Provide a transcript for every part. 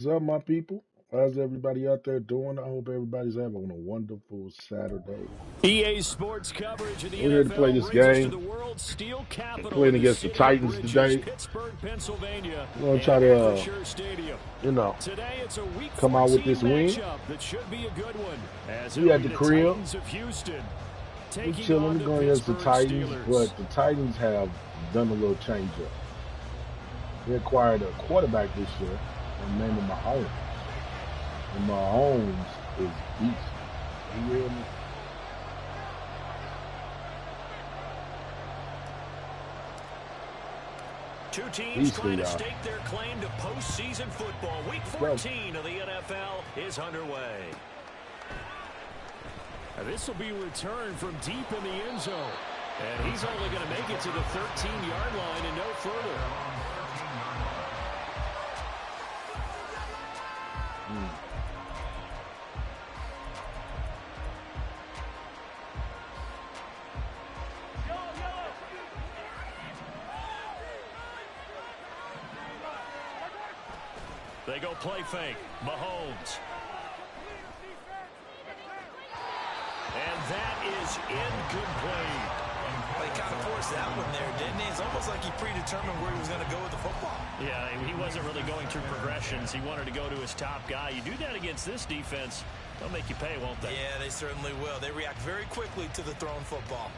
What's up, my people? How's everybody out there doing? I hope everybody's having a wonderful Saturday. EA Sports coverage of the We're here to play NFL this brings us to game. the world's steel We're capital playing in the against the city of Titans bridges, today. Pittsburgh, Pennsylvania, We're gonna try and to, Acrisure Stadium. you know, Today it's a Week come out with 14 this win. matchup that should be a good one, as We it'll at be the the crib. Titans of Houston We're taking chilling. on We're the going against the Pittsburgh Titans, Steelers. but the Titans have done a little change up. They acquired a quarterback this year and named him Mahomes. And Mahomes is beast. You hear me? Two teams Beastly, trying to y'all. stake their claim to postseason football. Week 14 of the NFL is underway. This will be returned from deep in the end zone. And he's only going to make it to the 13-yard line and no further. They go play fake. Mahomes. And that is incomplete. Well, he kind of forced that one there, didn't he? It's almost like he predetermined where he was going to go with the football. Yeah, he wasn't really going through progressions. He wanted to go to his top guy. You do that against this defense, they'll make you pay, won't they? Yeah, they certainly will. They react very quickly to the thrown football.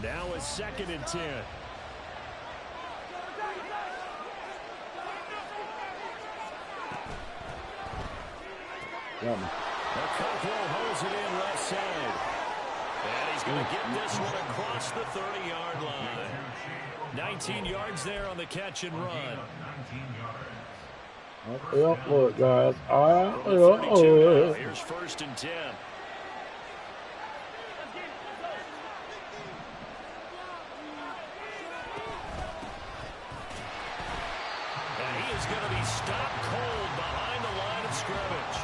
Now it's 2nd and 10. Got me. Okonkwo holds it in left side. And he's going to get this one across the 30-yard line. 19 yards there on the catch and run. Well, look, guys. From the 32 now, here's 1st and 10. And he is going to be stopped cold behind the line of scrimmage.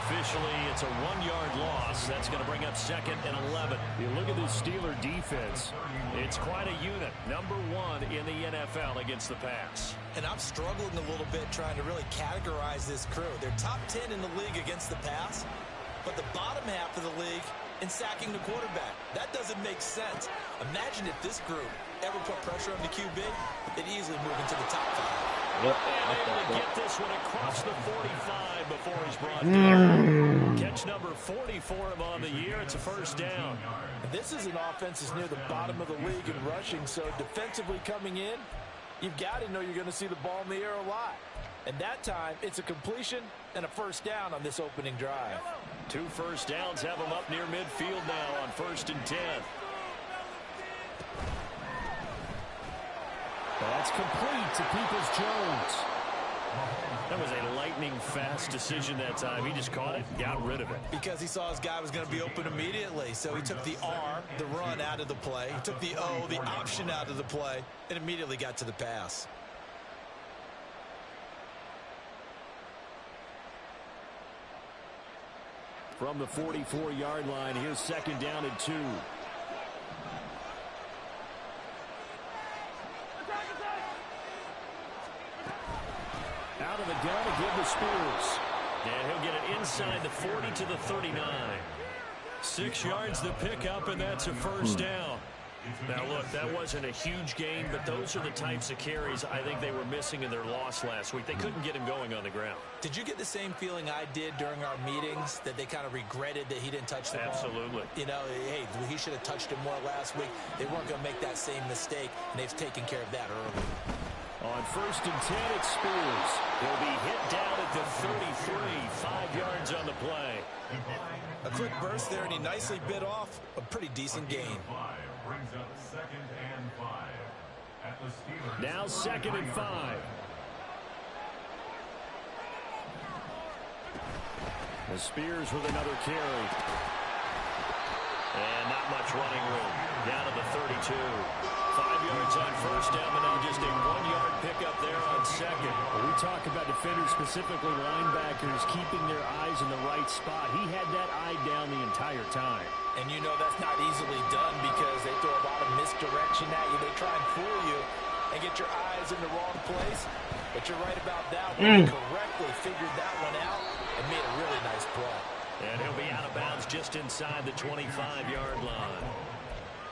Officially, it's a 1-yard loss. That's going to bring up 2nd and 11. You look at this Steeler defense. It's quite a unit. Number 1 in the NFL against the pass. And I'm struggling a little bit trying to really categorize this crew. They're top 10 in the league against the pass, but the bottom half of the league in sacking the quarterback. That doesn't make sense. Imagine if this group ever put pressure on the QB, they'd easily move into the top 5. And able to get this one across the 45 before he's brought down. Catch number 40 for him on the year. It's a 1st down. And this is an offense that's near the bottom of the league in rushing, so defensively coming in, you've got to know you're going to see the ball in the air a lot. And that time, it's a completion and a 1st down on this opening drive. 2 first downs have him up near midfield now on 1st and 10. That's complete to Peoples-Jones. That was a lightning-fast decision that time. He just caught it, got rid of it. Because he saw his guy was going to be open immediately. So he took the R, the run, out of the play. He took the O, the option, out of the play, and immediately got to the pass. From the 44-yard line, here's 2nd down and 2. Out of the gun to give to Spears. And he'll get it inside the 40 to the 39. 6 yards the pickup, and that's a 1st down. Now, look, that wasn't a huge gain, but those are the types of carries I think they were missing in their loss last week. They couldn't get him going on the ground. Did you get the same feeling I did during our meetings, that they kind of regretted that he didn't touch the ball? Absolutely. You know, hey, he should have touched it more last week. They weren't going to make that same mistake, and they've taken care of that early. On 1st and 10, it's Spears. He'll be hit down at the 33, 5 yards on the play. A quick burst there, and he nicely bit off a pretty decent gain. Now 2nd and 5. And Spears with another carry. And not much running room. Down to the 32. 5 yards on 1st down, and then just a 1-yard pickup there on 2nd. second. When we talk about defenders, specifically linebackers, keeping their eyes in the right spot. He had that eye down the entire time. And you know that's not easily done because they throw a lot of misdirection at you. They try and fool you and get your eyes in the wrong place. But you're right about that one. He correctly figured that one out and made a really nice play. And he'll be out of bounds just inside the 25-yard line.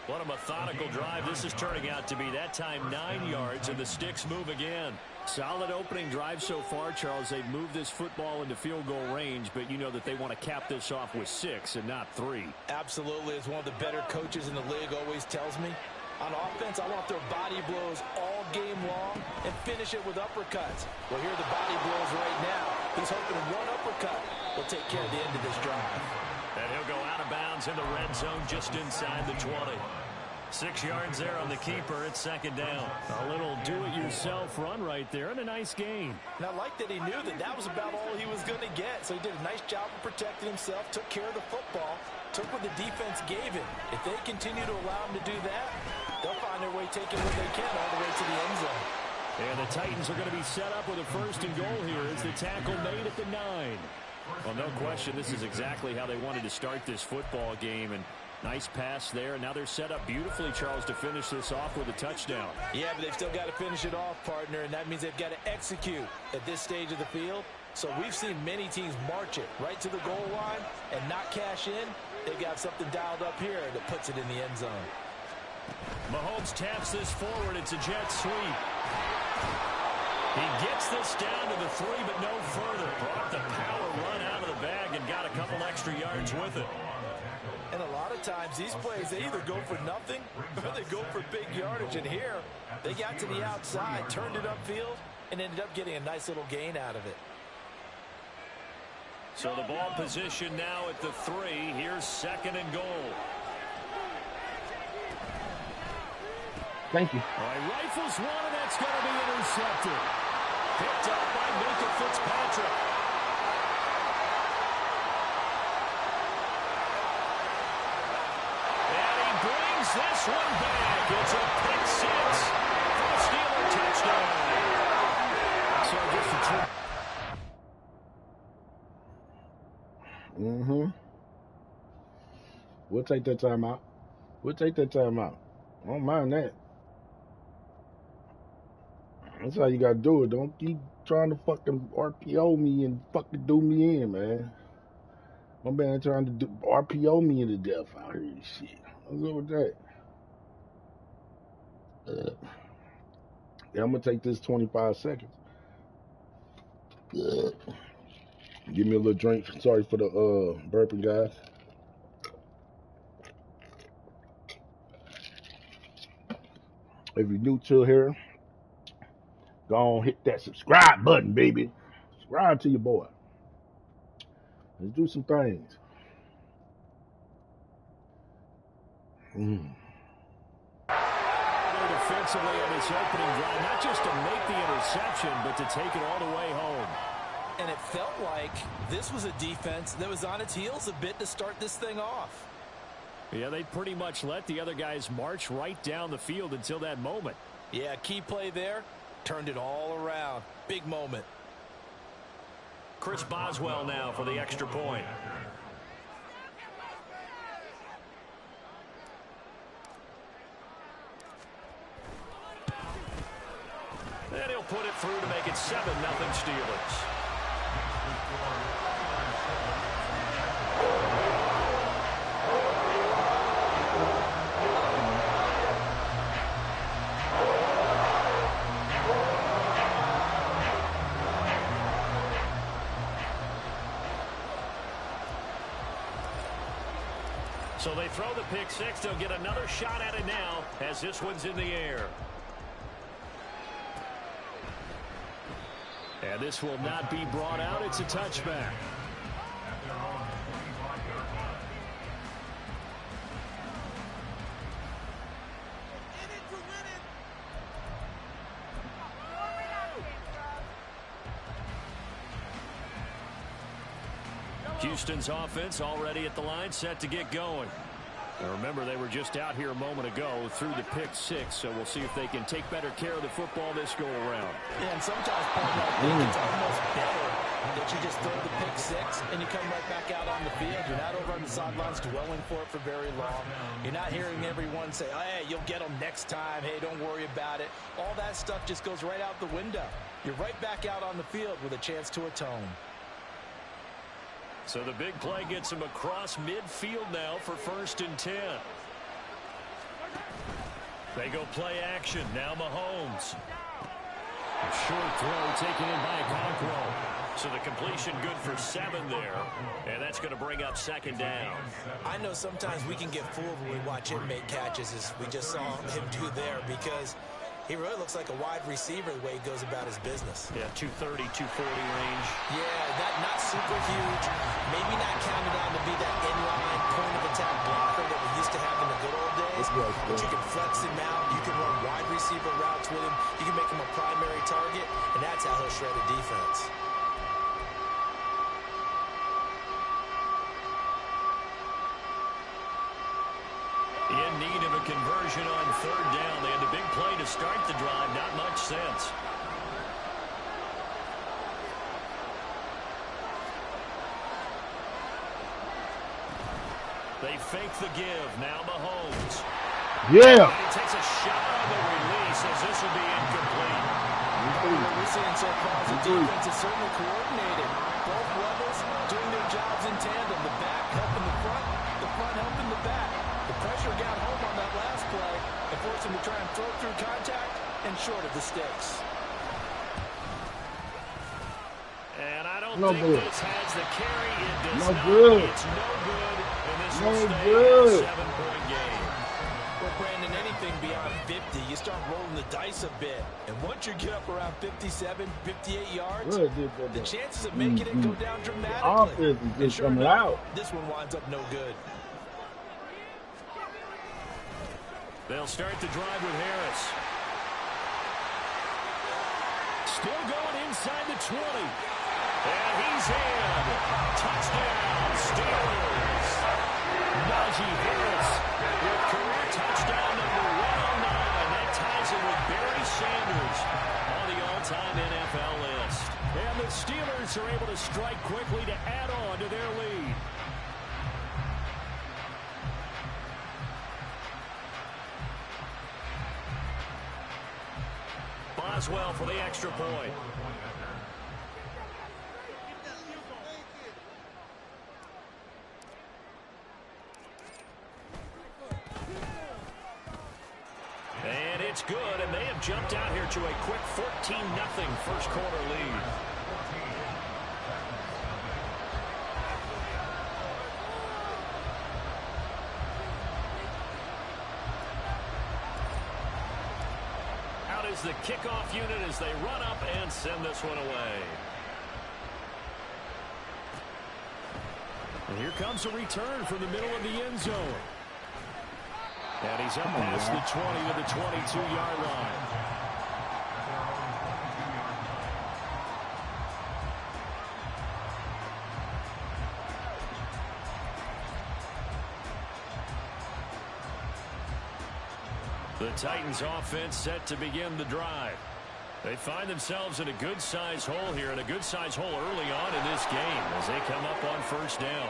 What a methodical drive this is turning out to be. That time 9 yards, and the sticks move again. Solid opening drive so far, Charles. They've moved this football into field goal range, but you know that they want to cap this off with 6 and not 3. Absolutely. As one of the better coaches in the league always tells me, on offense, I want their body blows all game long and finish it with uppercuts. Well, here are the body blows right now. He's hoping one uppercut will take care of the end of this drive. And he'll go out of bounds in the red zone just inside the 20. 6 yards there on the keeper. It's second down. A little do-it-yourself run right there and a nice gain. And I like that he knew that was about all he was going to get. So he did a nice job of protecting himself, took care of the football, took what the defense gave him. If they continue to allow him to do that, they'll find their way taking what they can all the way to the end zone. And the Titans are going to be set up with a first and goal here as the tackle made at the 9. Well, no question, this is exactly how they wanted to start this football game. And nice pass there. And now they're set up beautifully, Charles, to finish this off with a touchdown. Yeah, but they've still got to finish it off, partner, and that means they've got to execute at this stage of the field. So we've seen many teams march it right to the goal line and not cash in. They've got something dialed up here that puts it in the end zone. Mahomes taps this forward. It's a jet sweep. He gets this down to the 3, but no further. Brought the power run out of the bag and got a couple extra yards with it. And a lot of times these plays, they either go for nothing or they go for big yardage. And here, they got to the outside, turned it upfield, and ended up getting a nice little gain out of it. So the ball position now at the 3. Here's second and goal. Thank you. All right, rifles one, and that's going to be intercepted. Picked up by Minka Fitzpatrick. And he brings this one back. It's a pick 6 for the Steeler touchdown. So just a try. We'll take that time out. I don't mind that. That's how you gotta do it. Don't keep trying to fucking RPO me and fucking do me in, man. My man trying to RPO me into death out here and shit. I'm good with that. Yeah, I'm gonna take this 25 seconds. Give me a little drink. Sorry for the burping, guys. If you're new to here, go on, hit that subscribe button, baby. Subscribe to your boy. Let's do some things. Defensively on this opening drive, not just to make the interception, but to take it all the way home. And it felt like this was a defense that was on its heels a bit to start this thing off. Yeah, they pretty much let the other guys march right down the field until that moment. Yeah, key play there. Turned it all around. Big moment. Chris Boswell now for the extra point. And he'll put it through to make it 7-0 Steelers. So they throw the pick 6. They'll get another shot at it now as this one's in the air. And this will not be brought out. It's a touchback. Houston's offense already at the line, set to get going. Now remember, they were just out here a moment ago through the pick six, so we'll see if they can take better care of the football this go-around. Yeah, and sometimes, Paul, I think it's almost better that you just throw the pick six and you come right back out on the field. You're not over on the sidelines dwelling for it for very long. You're not hearing everyone say, oh, hey, you'll get them next time. Hey, don't worry about it. All that stuff just goes right out the window. You're right back out on the field with a chance to atone. So the big play gets him across midfield now for 1st and 10. They go play action. Now Mahomes. A short throw taken in by Okonkwo. So the completion good for 7 there. And that's going to bring up 2nd down. I know sometimes we can get fooled when we watch him make catches, as we just saw him do there, because he really looks like a wide receiver the way he goes about his business. Yeah, 230, 240 range. Yeah, that not super huge. Maybe not counted on to be that inline point of attack blocker that we used to have in the good old days. But you can flex him out. You can run wide receiver routes with him. You can make him a primary target, and that's how he'll shred a defense. In need of a conversion on 3rd down. They had the big play to start the drive. Not much sense. They fake the give. Now Mahomes. Yeah. And he takes a shot on the release as this will be incomplete. What we're seeing so far is the defense is certainly coordinated. Both levels doing their jobs in tandem. The back helping the front helping the back. The pressure got home on that last play and forced him to try and throw through contact and short of the sticks. And I don't No think good. this has the carry. It does No not. good. It's no good. And this No will stay good. a 7-point game. Well, Brandon, anything beyond 50, you start rolling the dice a bit. And once you get up around 57, 58 yards, the chances of making it go down dramatically. Offense is just coming out. This one winds up no good. They'll start the drive with Harris. Still going inside the 20. And he's in. Touchdown, Steelers. Najee Harris with career touchdown number 109. That ties him with Barry Sanders on the all-time NFL list. And the Steelers are able to strike quickly to add on to their lead. Boswell for the extra point. And it's good, and they have jumped out here to a quick 14-0 first quarter lead. The kickoff unit as they run up and send this one away. And here comes a return from the middle of the end zone. And he's up past the 20 to the 22-yard line. The Titans offense set to begin the drive. They find themselves in a good-sized hole here, and a good-sized hole early on in this game as they come up on 1st down.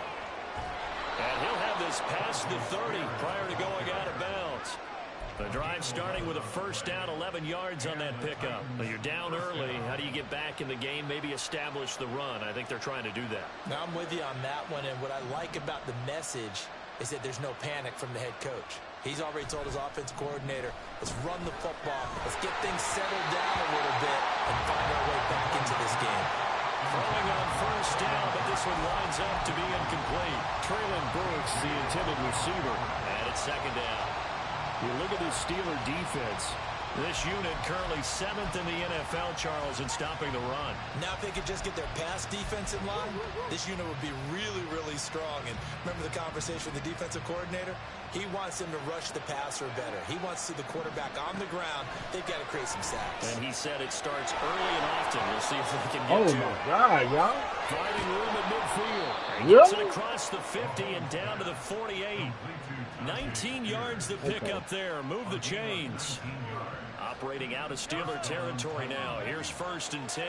And he'll have this past the 30 prior to going out of bounds. The drive starting with a 1st down, 11 yards on that pickup. But you're down early. How do you get back in the game, maybe establish the run? I think they're trying to do that. Now, I'm with you on that one, and what I like about the message is that there's no panic from the head coach. He's already told his offensive coordinator, let's run the football, let's get things settled down a little bit and find our way back into this game. Throwing on 1st down, but this one winds up to be incomplete. Traylon Burks, the intended receiver, and it's 2nd down. You look at this Steeler defense. This unit currently 7th in the NFL, Charles, in stopping the run. Now if they could just get their pass defense in line, this unit would be really, really strong. And remember the conversation with the defensive coordinator? He wants them to rush the passer better. He wants to see the quarterback on the ground. They've got to create some sacks. And he said it starts early and often. We'll see if we can get Oh, to my it. God, y'all. Finding room at midfield. He Really? gets it across the 50 and down to the 48. 19 yards the pick up there. Move the chains. Operating out of Steeler territory now. Here's 1st and 10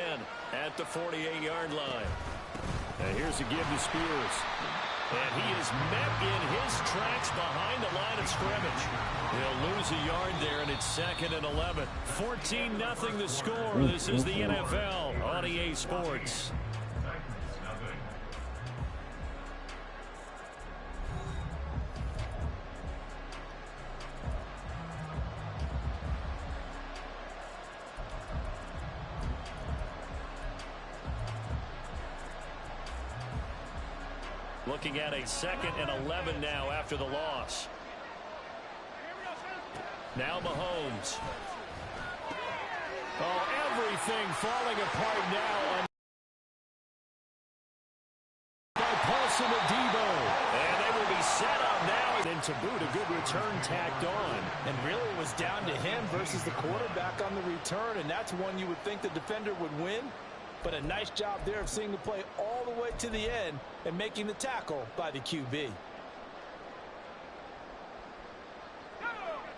at the 48-yard line. And here's a give to Spears. And he is met in his tracks behind the line of scrimmage. He'll lose a yard there, and it's 2nd and 11. 14-0 the score. This is the NFL on EA Sports. Looking at a 2nd and 11 now after the loss. Now Mahomes. Oh, everything falling apart now. By Paulson and Debo. And they will be set up now. And to boot, a good return tacked on. And really it was down to him versus the quarterback on the return. And that's one you would think the defender would win. But a nice job there of seeing the play all the way to the end and making the tackle by the QB.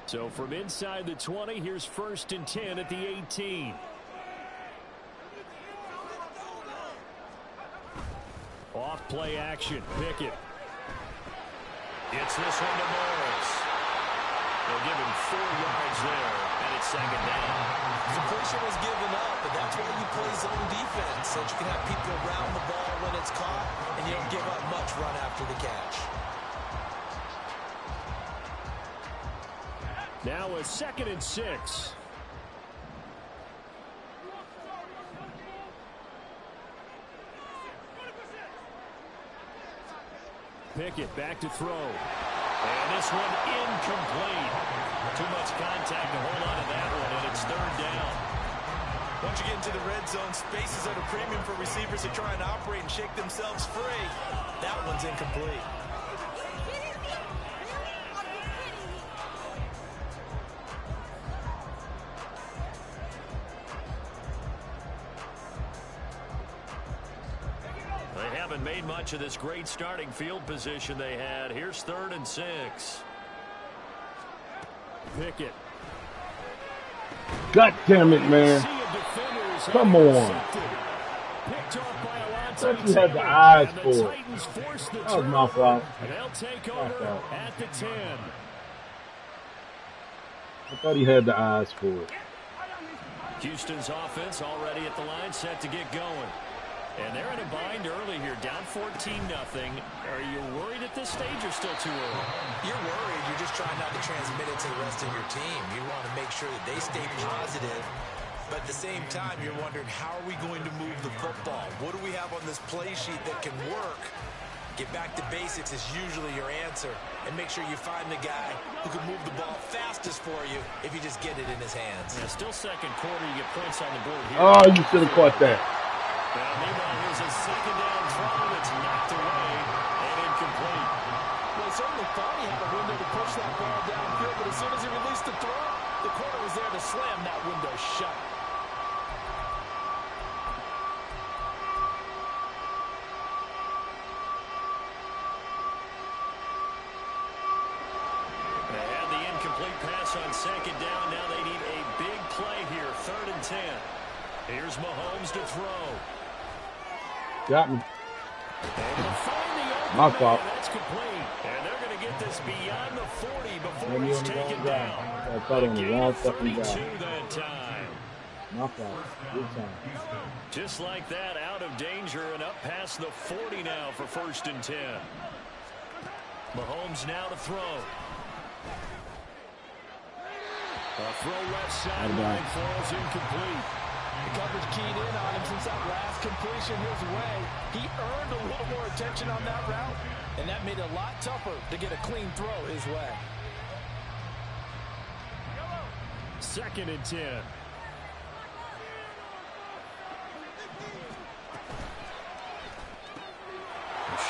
So from inside the 20, here's 1st and 10 at the 18. Off play action. Pickett. Gets this one to Morris. They'll give him 4 yards there, and it's 2nd down. Completion was given up, but that's why you play zone defense, so that you can have people around the ball when it's caught, and you don't give up much run after the catch. Now a 2nd and 6. Pickett back to throw. And this one incomplete. Too much contact to hold on to that one, and it's 3rd down. Once you get into the red zone, space is at a premium for receivers to try and operate and shake themselves free. That one's incomplete. They haven't made much of this great starting field position they had. Here's 3rd and 6. Pickett. God damn it, man. Come on. Thought you had the eyes for it. That was my fault. They'll take over at the 10. I thought he had the eyes for it. Houston's offense already at the line, set to get going. And they're in a bind early here, down 14-0. Are you worried at this stage or still too early? You're worried. You're just trying not to transmit it to the rest of your team. You want to make sure that they stay positive. But at the same time, you're wondering, how are we going to move the football? What do we have on this play sheet that can work? Get back to basics is usually your answer. And make sure you find the guy who can move the ball fastest for you if you just get it in his hands. Yeah, still 2nd quarter, you get points on the board here. Oh, you should have caught that. Meanwhile, here's a 2nd down throw that's knocked away and incomplete. Well, he certainly thought he had a window to push that ball downfield, but as soon as he released the throw, the corner was there to slam that window shut. They had the incomplete pass on 2nd down. Now they need a big play here, 3rd and 10. Here's Mahomes to throw. Got me. My fault. That's complete. And they're going to get this beyond the 40 before he's taken down. I thought on the wrong fucking guy. 32 that time. My fault. Good time. Just like that, out of danger and up past the 40 now for 1st and 10. Mahomes now to throw. A throw left sideline falls incomplete. The coverage keyed in on him since that last completion his way. He earned a little more attention on that route, and that made it a lot tougher to get a clean throw his way. 2nd and 10.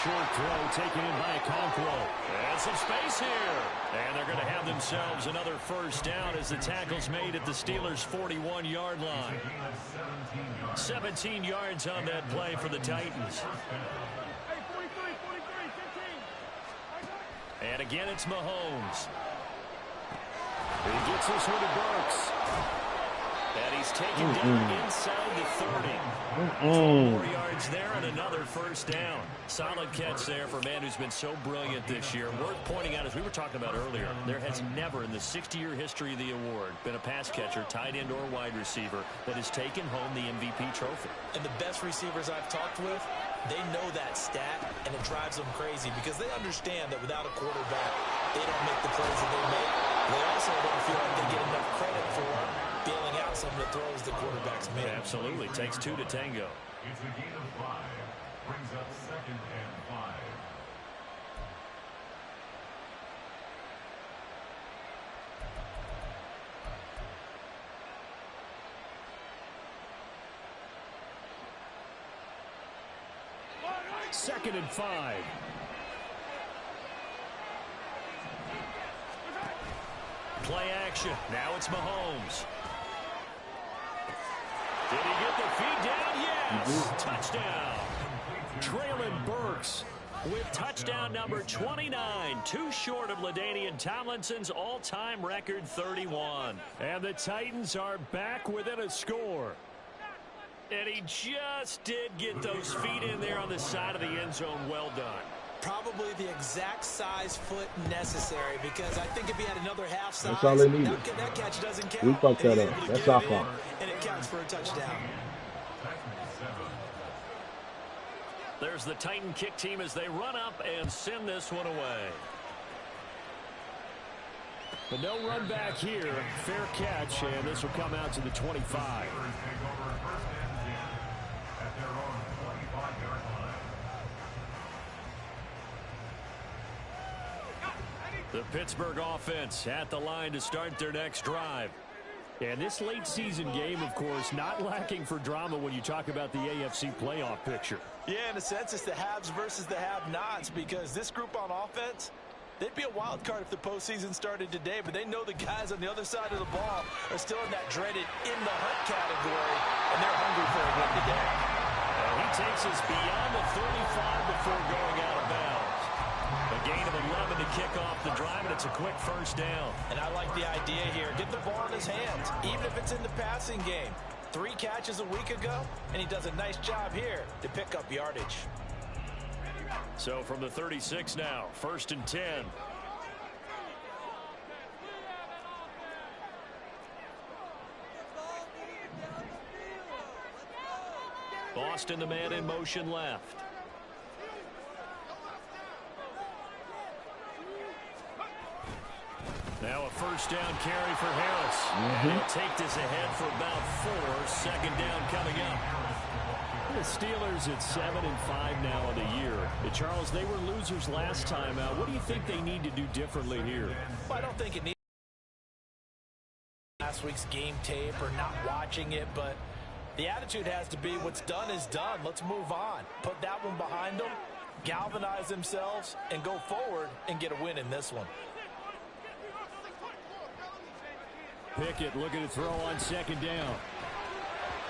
Short throw taken in by Okonkwo. And some space here. And they're going to have themselves another first down as the tackle's made at the Steelers' 41-yard line. 17 yards on that play for the Titans. And again, it's Mahomes. He gets this one to Burks. And he's taken down inside the 30. 12 more yards there and another first down. Solid catch there for a man who's been so brilliant this year. Worth pointing out, as we were talking about earlier, there has never in the 60-year history of the award been a pass catcher, tight end or wide receiver that has taken home the MVP trophy. And the best receivers I've talked with, they know that stat, and it drives them crazy because they understand that without a quarterback, they don't make the plays that they make. They also don't feel like they get enough credit for bailing out some of the throws the quarterbacks make. Absolutely. Takes 2 to tango. It's a gain of 5. Brings up 2nd and 5. Second and 5. Play action. Now it's Mahomes. Did he get the feed down? Yes. Touchdown. Traylon Burks with touchdown number 29. Too short of LaDainian Tomlinson's all-time record 31. And the Titans are back within a score. And he just did get those feet in there on the side of the end zone. Well done. Probably the exact size foot necessary, because I think if he had another half size, that's all they needed. That catch doesn't count. We fucked that up. That's our fault. And it counts for a touchdown. There's the Titan kick team as they run up and send this one away. But no run back here. Fair catch, and this will come out to the 25. The Pittsburgh offense at the line to start their next drive. And this late season game, of course, not lacking for drama when you talk about the AFC playoff picture. Yeah, in a sense, it's the haves versus the have-nots, because this group on offense, they'd be a wild card if the postseason started today, but they know the guys on the other side of the ball are still in that dreaded in-the-hunt category, and they're hungry for a win today. He takes us beyond the 35 before going out of bounds. A gain of 11 to kick off the drive, and it's a quick first down. And I like the idea here. Get the ball in his hands, even if it's in the passing game. 3 catches a week ago, and he does a nice job here to pick up yardage. So from the 36 now, 1st and 10. Boston, the man in motion left. Now a first down carry for Harris. And he'll take this ahead for about 4. 2nd down coming up. The Steelers at 7-5 now on the year. Charles, they were losers last time out. What do you think they need to do differently here? Well, I don't think it needs last week's game tape or not watching it, but the attitude has to be what's done is done. Let's move on. Put that one behind them, galvanize themselves, and go forward and get a win in this one. Pickett looking to throw on 2nd down.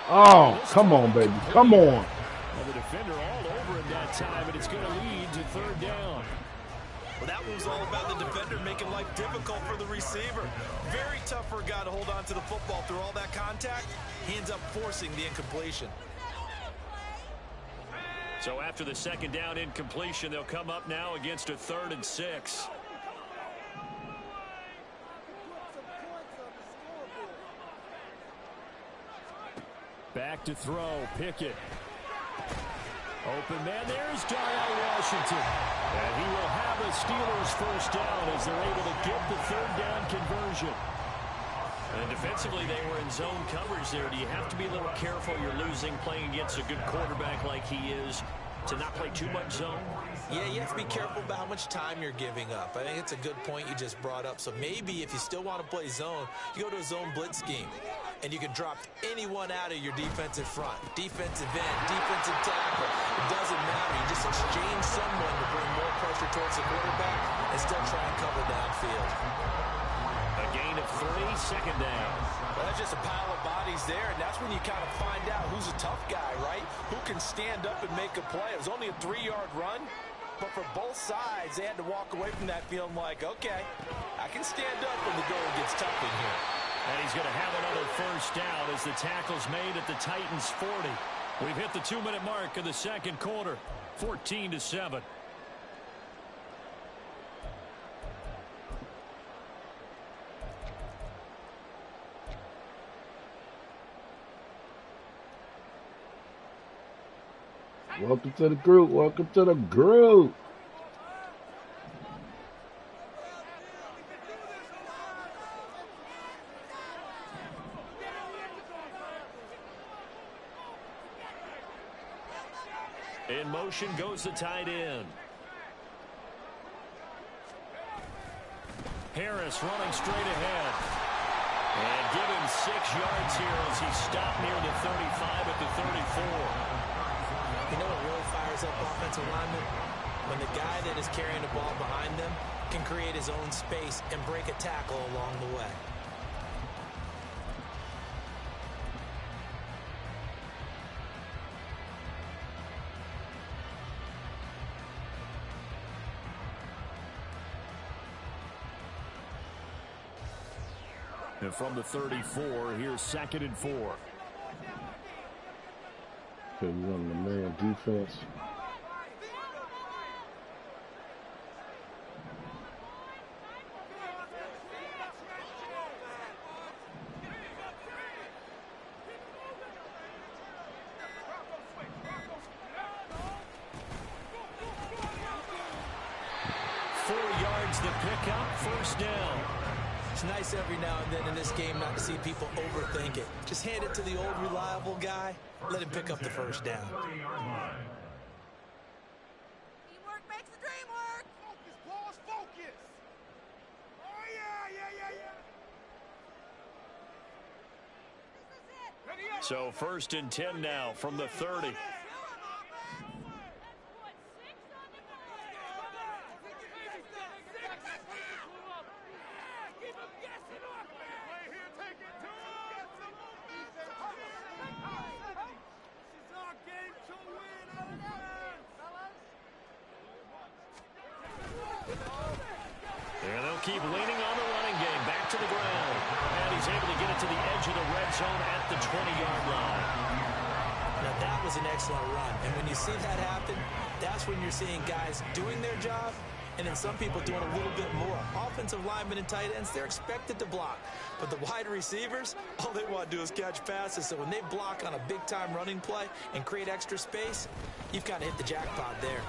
Oh, come on, baby. Come on. Well, the defender all over him that time, and it's going to lead to 3rd down. Well, that one was all about the defender making life difficult for the receiver. Very tough for a guy to hold on to the football through all that contact. He ends up forcing the incompletion. So after the 2nd down incompletion, they'll come up now against a 3rd and 6. Back to throw, Pickett. Open man, there's Darnell Washington. And he will have a Steelers first down as they're able to get the 3rd down conversion. And defensively, they were in zone coverage there. Do you have to be a little careful? You're losing, playing against a good quarterback like he is. to not play too much zone? Yeah, you have to be careful about how much time you're giving up. I think it's a good point you just brought up. So maybe if you still want to play zone, you go to a zone blitz scheme. And you can drop anyone out of your defensive front. Defensive end, defensive tackle. It doesn't matter. You just exchange someone to bring more pressure towards the quarterback and still try and cover downfield. A gain of 3, second down. Well, that's just a pile of bodies there, and that's when you kind of find out who's a tough guy, right? Who can stand up and make a play. It was only a 3-yard run, but for both sides, they had to walk away from that feeling like, okay, I can stand up when the going gets tough in here. And he's going to have another first down as the tackle's made at the Titans' 40. We've hit the 2-minute mark of the second quarter, 14-7. Welcome to the group. Welcome to the group. In motion goes the tight end. Harris running straight ahead. And give him 6 yards here as he stopped near the 35 at the 34. You know what really fires up offensive linemen? When the guy that is carrying the ball behind them can create his own space and break a tackle along the way. And from the 34, here's 2nd and 4. Okay, we run the man defense. The pickup, first down. It's nice every now and then in this game not to see people overthink it. Just hand it to the old reliable guy. Let him pick up the first down. Teamwork makes the dream work. Focus, boss, focus. Oh, yeah. So 1st and 10 now from the 30. And they'll keep leaning on the running game. Back to the ground. And he's able to get it to the edge of the red zone at the 20-yard line. Now that was an excellent run. And when you see that happen, that's when you're seeing guys doing their job and then some people doing a little bit more. Offensive linemen and tight ends, they're expected to block. But the wide receivers, all they want to do is catch passes. So when they block on a big-time running play and create extra space, you've kind of hit the jackpot there.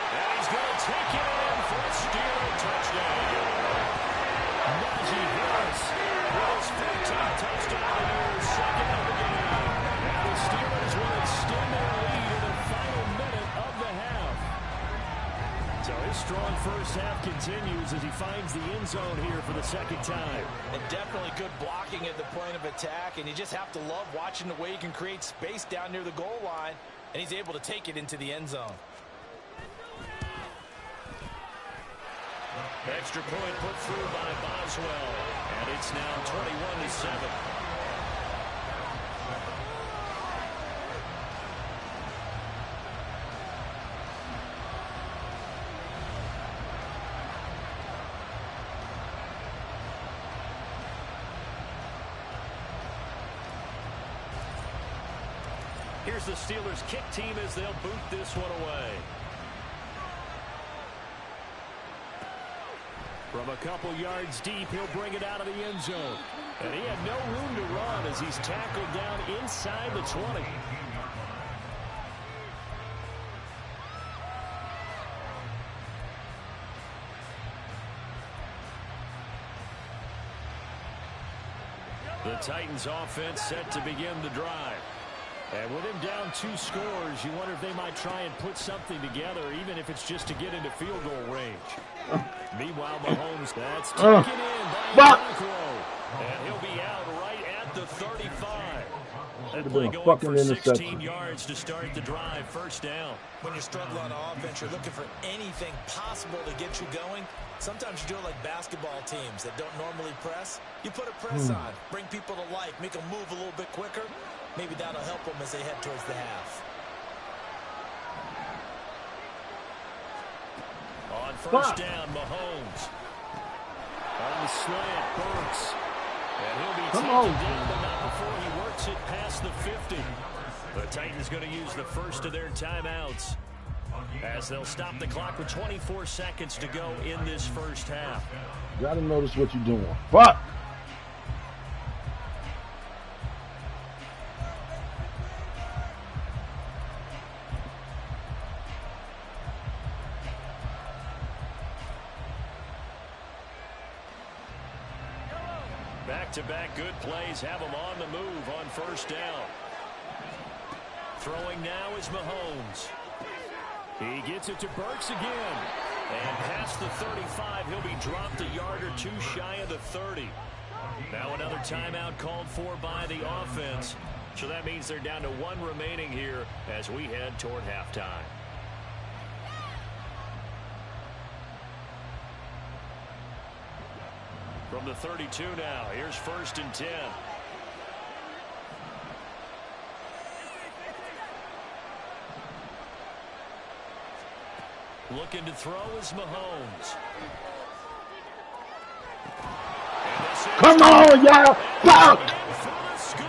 And he's going to take it in for a Steeler touchdown. Najee Harris with his 15th touchdown in his second of the game. And the Steelers will extend their lead in the final minute of the half. So his strong first half continues as he finds the end zone here for the second time. And definitely good blocking at the point of attack, and you just have to love watching the way he can create space down near the goal line, and he's able to take it into the end zone. Extra point put through by Boswell, and it's now 21-7. Here's the Steelers' kick team as they'll boot this one away. From a couple yards deep, he'll bring it out of the end zone. And he had no room to run as he's tackled down inside the 20. The Titans offense set to begin the drive. And with him down 2 scores, you wonder if they might try and put something together, even if it's just to get into field goal range. Meanwhile, Mahomes, that's taken in by Okoro. And he'll be out right at the 35. That play going for 16 yards to start the drive, first down. When you're struggling on offense, you're looking for anything possible to get you going. Sometimes you do it like basketball teams that don't normally press. You put a press on, bring people to life, make them move a little bit quicker. Maybe that'll help them as they head towards the half. On first down, Mahomes. On the slant, Burks. And he'll be taken down, but not before he works it past the 50. The Titans going to use the first of their timeouts as they'll stop the clock with 24 seconds to go in this first half. You gotta notice what you're doing. Fuck! Back-to-back good plays have them on the move on first down. Throwing now is Mahomes. He gets it to Burks again. And past the 35, he'll be dropped a yard or 2 shy of the 30. Now another timeout called for by the offense. So that means they're down to 1 remaining here as we head toward halftime. From the 32 now, here's 1st and 10. Looking to throw is Mahomes. Come on, y'all! Fuck! For the score,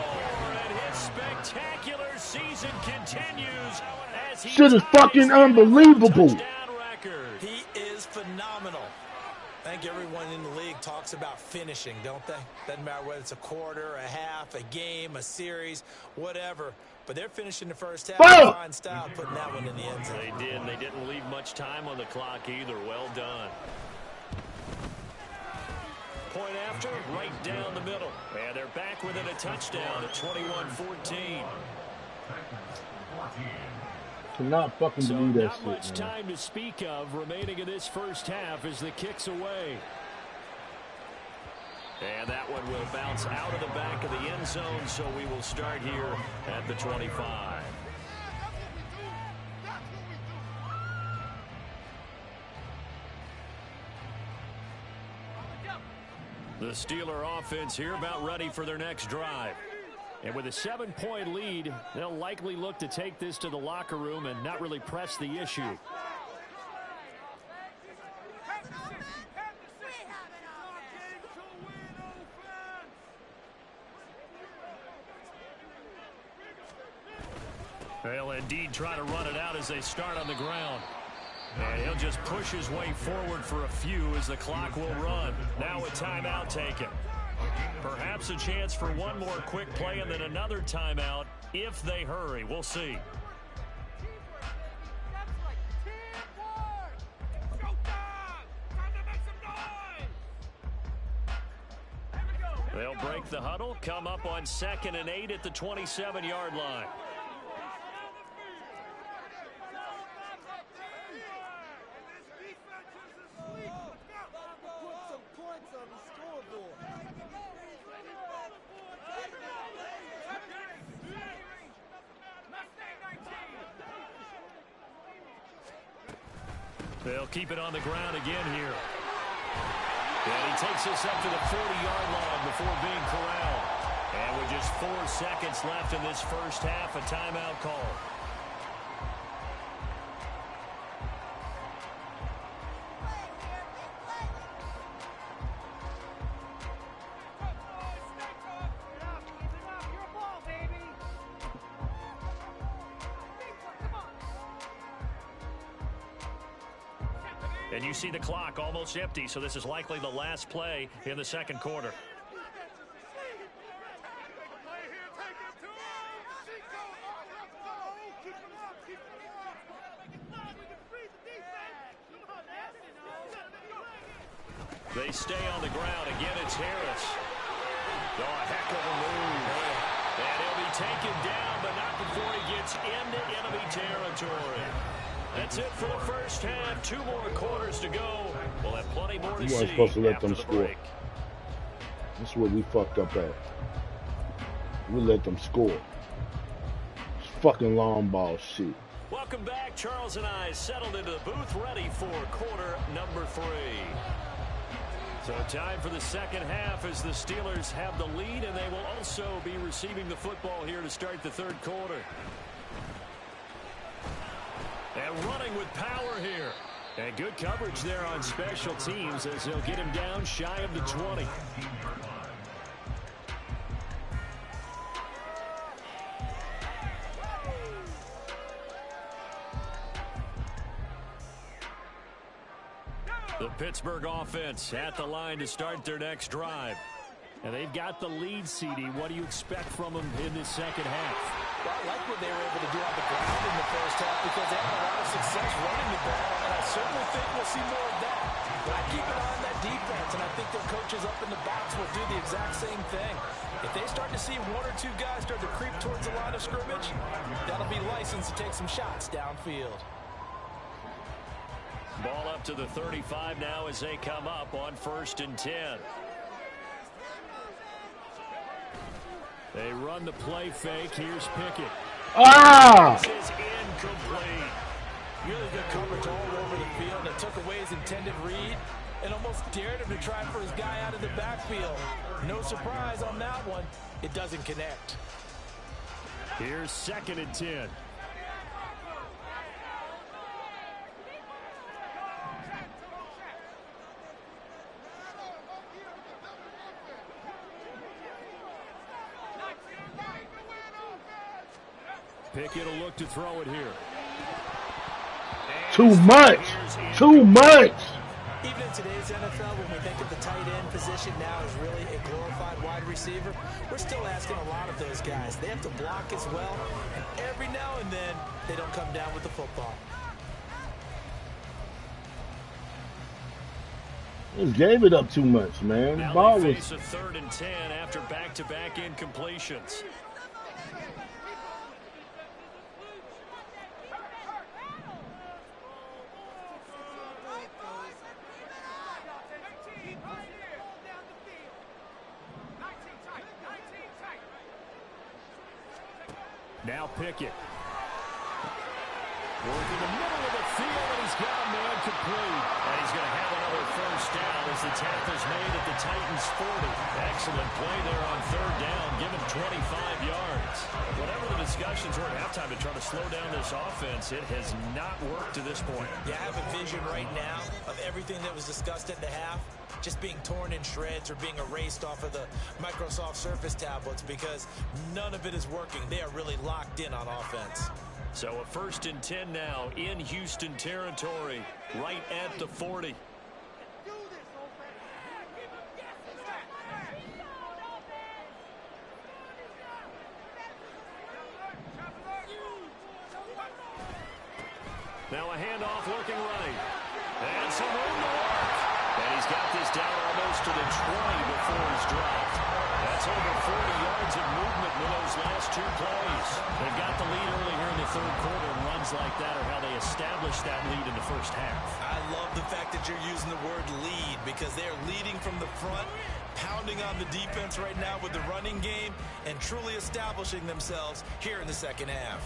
and his spectacular season continues as he shit is fucking unbelievable. He is phenomenal. I think everyone in the league talks about finishing, don't they? Doesn't matter whether it's a quarter, a half, a game, a series, whatever. But they're finishing the first half in fine style, putting that one in the end zone. They did, and they didn't leave much time on the clock either. Well done. Point after, right down the middle. And they're back within a touchdown at 21-14. Cannot fucking believe that shit, not much time to speak of remaining in this first half as the kick's away. And that one will bounce out of the back of the end zone, so we will start here at the 25. The Steeler offense here about ready for their next drive. And with a 7-point lead, they'll likely look to take this to the locker room and not really press the issue. They'll indeed try to run it out as they start on the ground. And he'll just push his way forward for a few as the clock will run. Now a timeout taken. Perhaps a chance for one more quick play and then another timeout if they hurry. We'll see. They'll break the huddle, come up on 2nd and 8 at the 27-yard line. They'll keep it on the ground again here. And he takes us up to the 40-yard line before being corralled. And with just 4 seconds left in this first half, a timeout call. And you see the clock almost empty, so this is likely the last play in the second quarter. They stay on the ground. Again, it's Harris. Oh, a heck of a move. And he'll be taken down, but not before he gets into enemy territory. That's it for the first half. 2 more quarters to go. We'll have plenty more to see. You weren't supposed to let after them the score. break. That's where we fucked up at. We let them score. It's fucking long ball shit. Welcome back. Charles and I settled into the booth, ready for quarter number 3. So time for the second half as the Steelers have the lead, and they will also be receiving the football here to start the third quarter. And running with power here. And good coverage there on special teams as they'll get him down shy of the 20. The Pittsburgh offense at the line to start their next drive. And they've got the lead, CD. What do you expect from them in this second half? Well, I like what they were able to do on the ground in the first half because they had a lot of success running the ball, and I certainly think we'll see more of that. But I keep an eye on that defense, and I think their coaches up in the box will do the exact same thing. If they start to see 1 or 2 guys start to creep towards the line of scrimmage, that'll be license to take some shots downfield. Ball up to the 35 now as they come up on 1st and 10. They run the play fake. Here's Pickett. Ah! This is incomplete. Really good coverage all over the field. It took away his intended read and almost dared him to try for his guy out of the backfield. No surprise on that one. It doesn't connect. Here's 2nd and 10. Pickett will look to throw it here. Too much. Too much. Even in today's NFL, when we think of the tight end position now as really a glorified wide receiver, we're still asking a lot of those guys. They have to block as well, and every now and then, they don't come down with the football. Just gave it up too much, man. The Now ball they was. face a 3rd and 10 after back-to-back incompletions. Now Pickett. Working the middle of the field, and he's got a man complete. And he's going to have another 1st down as the tackle's made at the Titans' 40. Excellent play there on 3rd down, given 25 yards. Whatever the discussions were at halftime to try to slow down this offense, it has not worked to this point. Yeah, I have a vision right now of everything that was discussed at the half just being torn in shreds or being erased off of the Microsoft Surface tablets because none of it is working. They are really locked in on offense. So a 1st and 10 now in Houston territory, right at the 40. Now a handoff looking right. And some room to work. And he's got this down almost to the 20 before he's dropped. That's over 40 yards of movement with those last 2 plays. They've got the lead early here in the 3rd quarter, and runs like that are how they establish that lead in the 1st half. I love the fact that you're using the word lead because they're leading from the front, pounding on the defense right now with the running game, and truly establishing themselves here in the second half.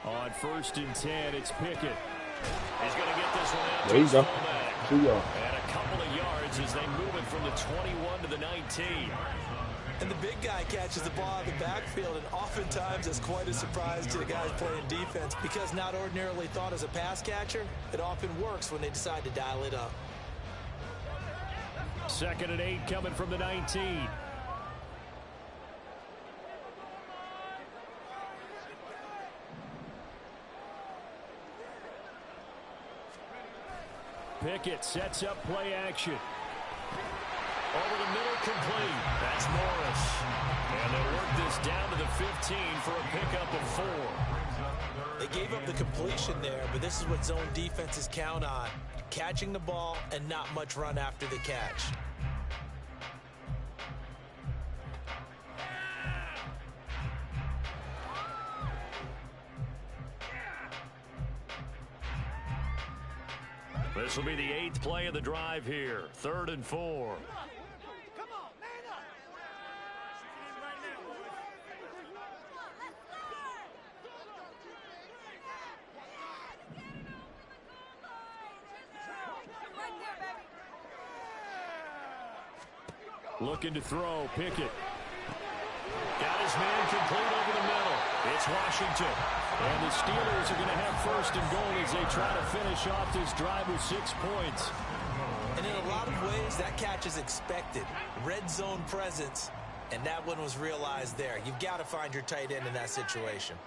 On 1st and 10, it's Pickett. He's going to get this one out. There you go. 2 yards. And a couple of yards as they move it from the 21 to the 19. And the big guy catches the ball out of the backfield, and oftentimes it's quite a surprise to the guys playing defense because not ordinarily thought as a pass catcher, it often works when they decide to dial it up. 2nd and 8 coming from the 19. Pickett sets up play action. Over the middle, complete. That's Morris. And they'll work this down to the 15 for a pickup of 4. They gave up the completion there, but this is what zone defenses count on. Catching the ball and not much run after the catch. This will be the 8th play of the drive here. 3rd and 4. Come on, man up. Looking to throw. Pickett. Got his man complete over the middle. It's Washington. And the Steelers are going to have 1st and goal as they try to finish off this drive with 6 points. And in a lot of ways, that catch is expected. Red zone presence, and that one was realized there. You've got to find your tight end in that situation.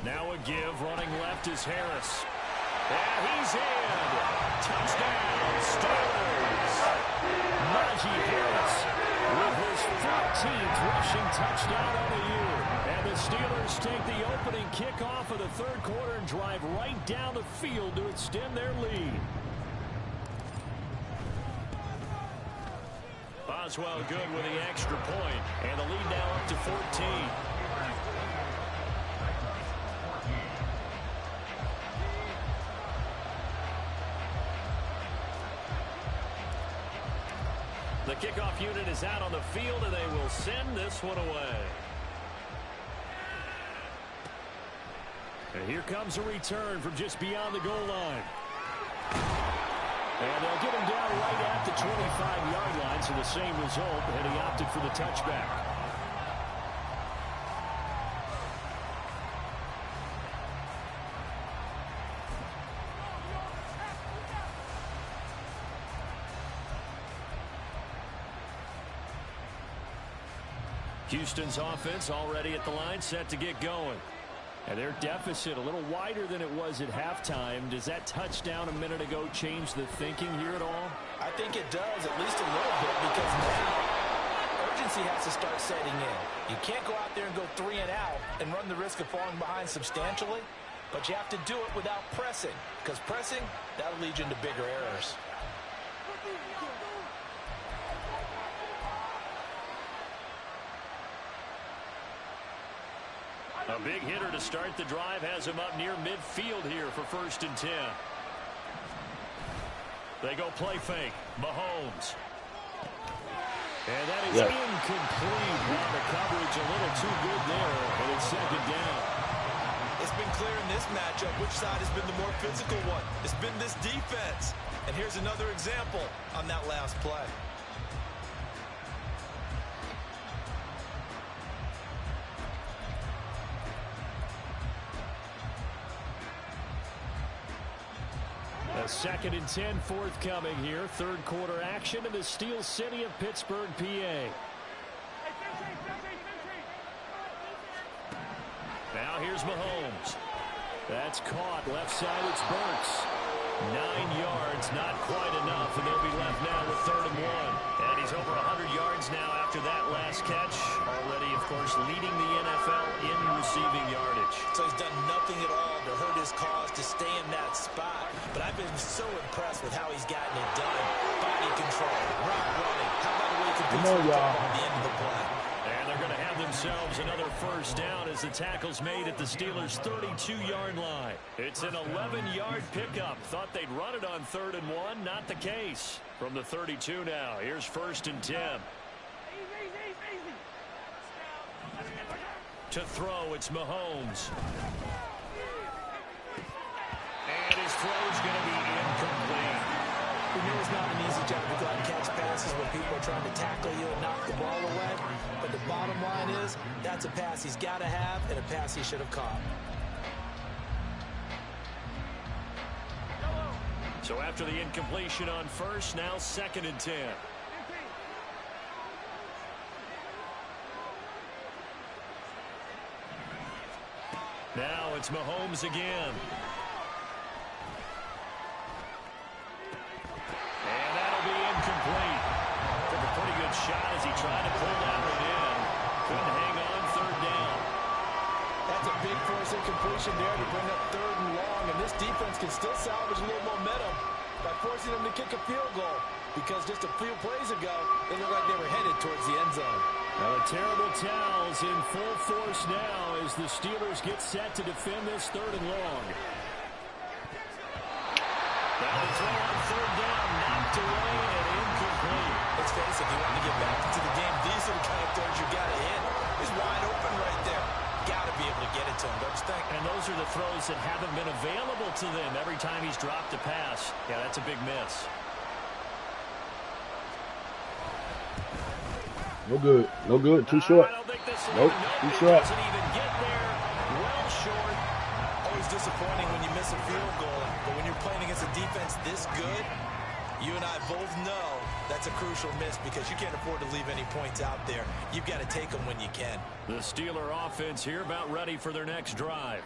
Now a give, running left is Harris. And he's in. Touchdown, Steelers. Najee Harris with his 14th rushing touchdown on the year. And the Steelers take the opening kickoff of the 3rd quarter and drive right down the field to extend their lead. Boswell good with the extra point, and the lead now up to 14. The kickoff unit is out on the field, and they will send this one away. And here comes a return from just beyond the goal line. And they'll get him down right at the 25-yard line, so the same result, and he opted for the touchback. Houston's offense already at the line, set to get going. And their deficit a little wider than it was at halftime. Does that touchdown a minute ago change the thinking here at all? I think it does, at least a little bit, because now urgency has to start setting in. You can't go out there and go 3 and out and run the risk of falling behind substantially, but you have to do it without pressing, because pressing, that'll lead you into bigger errors. A big hitter to start the drive has him up near midfield here for 1st and 10. They go play fake. Mahomes. And that is incomplete. Wow, the coverage a little too good there, and it's 2nd down. It's been clear in this matchup which side has been the more physical one. It's been this defense. And here's another example on that last play. A 2nd and 10 forthcoming here. 3rd quarter action in the Steel City of Pittsburgh, PA. Now here's Mahomes. That's caught. Left side, it's Burks. 9 yards, not quite enough, and they'll be left now with 3rd and 1. And he's over 100 yards now after that last catch. Already, of course, leading the NFL in receiving yardage. So he's done nothing at all to hurt his cause to stay in that spot. But I've been so impressed with how he's gotten it done. Body control, route running. How about the way he competes for the ball at the end of the play? And they're going to have themselves another 1st down as the tackle's made at the Steelers' 32-yard line. It's an 11-yard pickup. Thought they'd run it on 3rd and 1. Not the case. From the 32 now, here's 1st and 10. To throw, it's Mahomes. And his throw's going to be incomplete. We know it's not an easy job to go out and catch passes when people are trying to tackle you and knock the ball away. But the bottom line is, that's a pass he's got to have and a pass he should have caught. So after the incompletion on 1st, now 2nd and 10. Now it's Mahomes again. And that'll be incomplete. Took a pretty good shot as he tried to pull that one in. Couldn't hang on third down. That's a big force incompletion there to bring up 3rd and long. And this defense can still salvage a little momentum by forcing them to kick a field goal. Because just a few plays ago, they looked like they were headed towards the end zone. Now the terrible towels in full force now as the Steelers get set to defend this 3rd and long. Now the throw on 3rd down, knocked away and incomplete. Let's face it, if you want to get back into the game, these are the kind of throws you got to hit. He's wide open right there. Got to be able to get it to him, don't you think? And those are the throws that haven't been available to them every time he's dropped a pass. Yeah, that's a big miss. No good. No good. Too short. I don't think this Nope. Too short. doesn't even get there. Well short. Always disappointing when you miss a field goal, but when you're playing against a defense this good, you and I both know that's a crucial miss because you can't afford to leave any points out there. You've got to take them when you can. The Steeler offense here about ready for their next drive.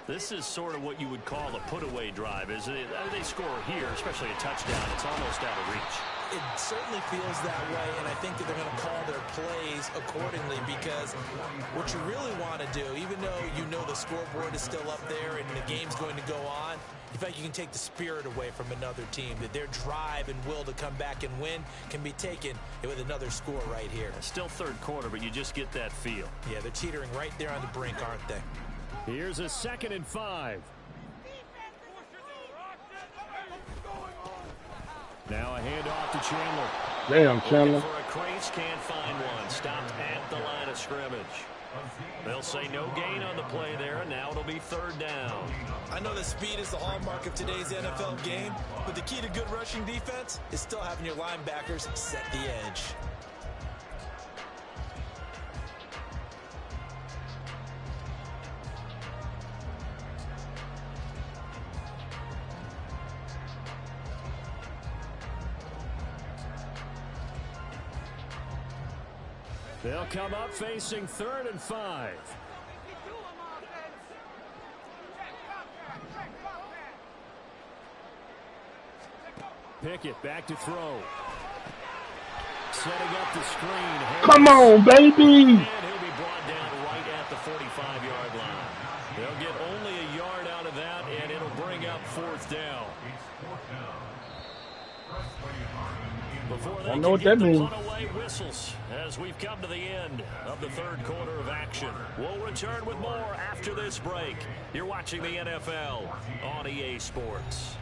This is sort of what you would call a put-away drive, isn't it? They score here, especially a touchdown. It's almost out of reach. It certainly feels that way, and I think that they're going to call their plays accordingly because what you really want to do, even though you know the scoreboard is still up there and the game's going to go on, you feel like you can take the spirit away from another team, that their drive and will to come back and win can be taken with another score right here. Still 3rd quarter, but you just get that feel. Yeah, they're teetering right there on the brink, aren't they? Here's a 2nd and 5. Now a handoff to Chandler. Damn, Chandler. For a crease, can't find one. Stopped at the line of scrimmage. They'll say no gain on the play there, and now it'll be 3rd down. I know that speed is the hallmark of today's NFL game, but the key to good rushing defense is still having your linebackers set the edge. They'll come up facing 3rd and 5. Pickett back to throw. Setting up the screen. Come on, baby. And he'll be brought down right at the 45-yard line. They'll get only a yard out of that, and it'll bring up 4th down. Before they I know what that means. Away whistles as we've come to the end of the 3rd quarter of action. We'll return with more after this break. You're watching the NFL on EA Sports.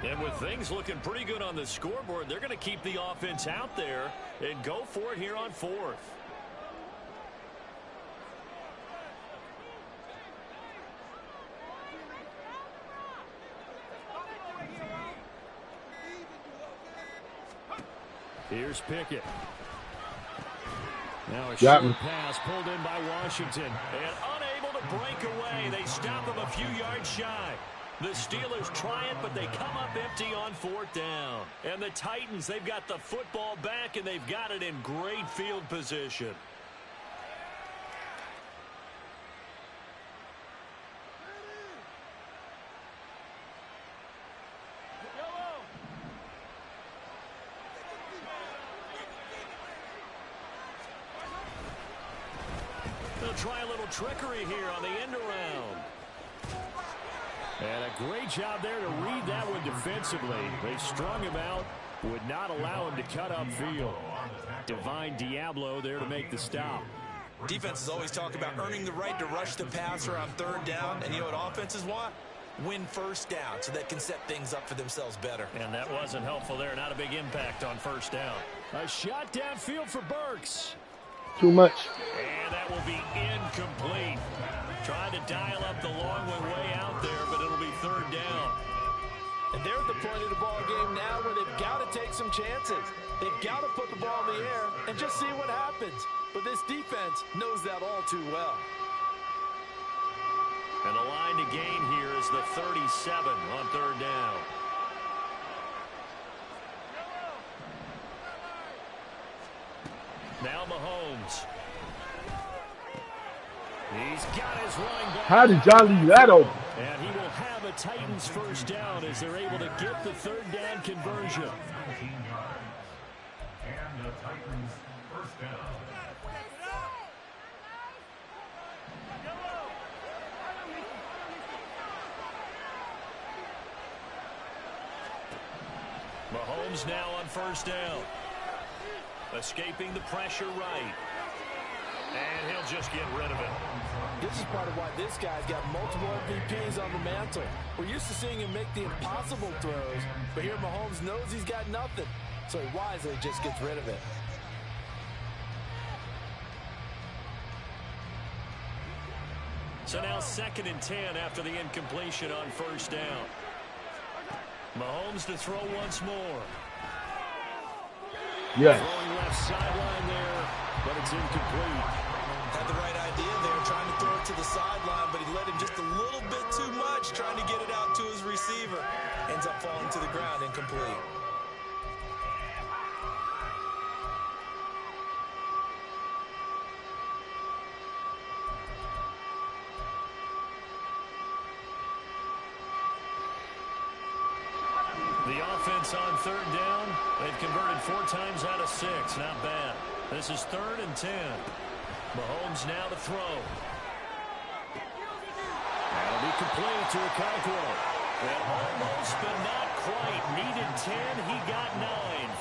And with things looking pretty good on the scoreboard, they're going to keep the offense out there and go for it here on 4th. Here's Pickett. Now a short pass pulled in by Washington. And unable to break away. They stop him a few yards shy. The Steelers try it, but they come up empty on 4th down. And the Titans, they've got the football back, and they've got it in great field position. They'll try a little trickery here on the end around. And a great job there to read that one defensively. They strung him out, would not allow him to cut upfield. Divine Diablo there to make the stop. Defenses always talk about earning the right to rush the passer on 3rd down. And you know what offenses want? Win 1st down so they can set things up for themselves better. And that wasn't helpful there. Not a big impact on 1st down. A shot downfield for Burks. Too much. And that will be incomplete. Trying to dial up the long one way out there, but it'll be 3rd down. And they're at the point of the ball game now where they've got to take some chances. They've got to put the ball in the air and just see what happens. But this defense knows that all too well. And the line to gain here is the 37 on third down. Now Mahomes. He's got his running back. How did y'all leave that open? And he will have a Titans first down as they're able to get the third down conversion. 17 yards. And the Titans first down. Mahomes now on first down. Escaping the pressure right. And he'll just get rid of it. This is part of why this guy's got multiple MVPs on the mantle. We're used to seeing him make the impossible throws, but here Mahomes knows he's got nothing, so he wisely just gets rid of it. So now 2nd and 10 after the incompletion on first down. Mahomes to throw once more. Yes. Throwing left sideline there, but it's incomplete. Had the right idea there, trying to throw it to the sideline, but he let him just a little bit too much, trying to get it out to his receiver. Ends up falling to the ground, incomplete. The offense on third down, they've converted 4 times out of 6. Not bad. This is 3rd and 10. Mahomes now to throw. That'll be complete to Okonkwo. And almost, but not quite. Needed 10. He got 9.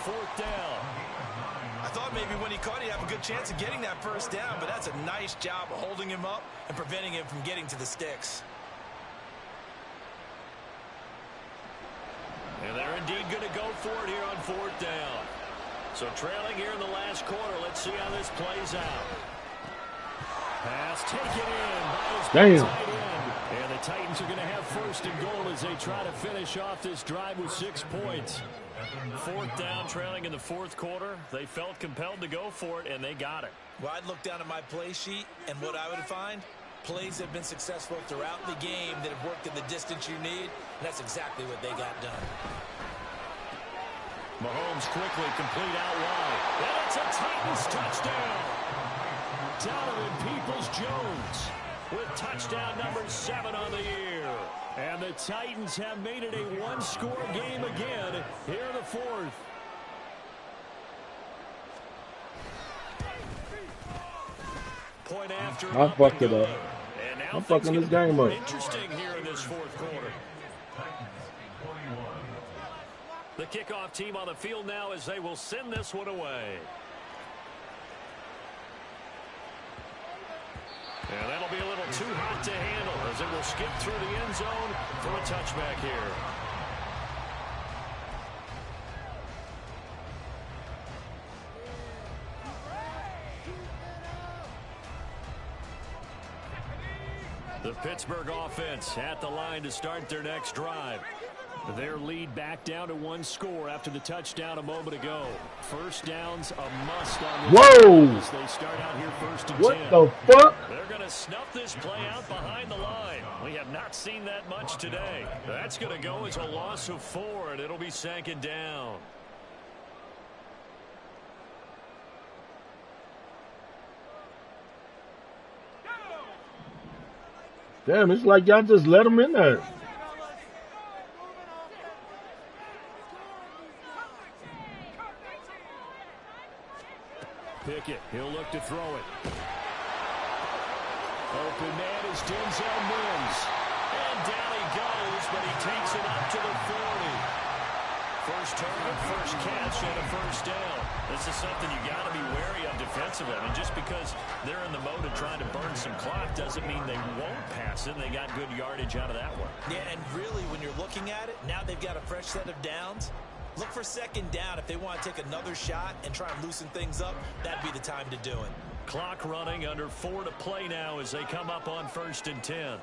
4th down. I thought maybe when he caught, he'd have a good chance of getting that first down, but that's a nice job of holding him up and preventing him from getting to the sticks. And they're indeed going to go for it here on 4th down. So trailing here in the last quarter. Let's see how this plays out. Pass taken in by his tight end. And the Titans are going to have 1st and goal as they try to finish off this drive with 6 points. 4th down, trailing in the 4th quarter. They felt compelled to go for it, and they got it. Well, I'd look down at my play sheet, and what I would find, plays have been successful throughout the game that have worked in the distance you need, and that's exactly what they got done. Mahomes quickly complete out wide. And it's a Titans touchdown. Donovan Peoples-Jones with touchdown number 7 on the year. And the Titans have made it a 1-score game again here in the 4th. Point after. I fucked it up. And now I'm fucking this game up. Interesting here in this 4th quarter. The kickoff team on the field now as they will send this one away. And that'll be a little too hot to handle as it will skip through the end zone for a touchback here. The Pittsburgh offense at the line to start their next drive. Their lead back down to 1 score after the touchdown a moment ago. First down's a must on this. Whoa! As they start out here 1st and 10. What the fuck? They're going to snuff this play out behind the line. We have not seen that much today. That's going to go as a loss of 4, and it'll be 2nd down. Damn, it's like y'all just let him in there. Pickett, he'll look to throw it. Open man is Denzel Mims. And down he goes, but he takes it up to the 40. First target, first catch, and a first down. This is something you got to be wary of defensively. I mean, just because they're in the mode of trying to burn some clock doesn't mean they won't pass it. They got good yardage out of that one. Yeah, and really, when you're looking at it, now they've got a fresh set of downs. Look for 2nd down. If they want to take another shot and try and loosen things up, that'd be the time to do it. Clock running, under 4 to play now as they come up on 1st and 10.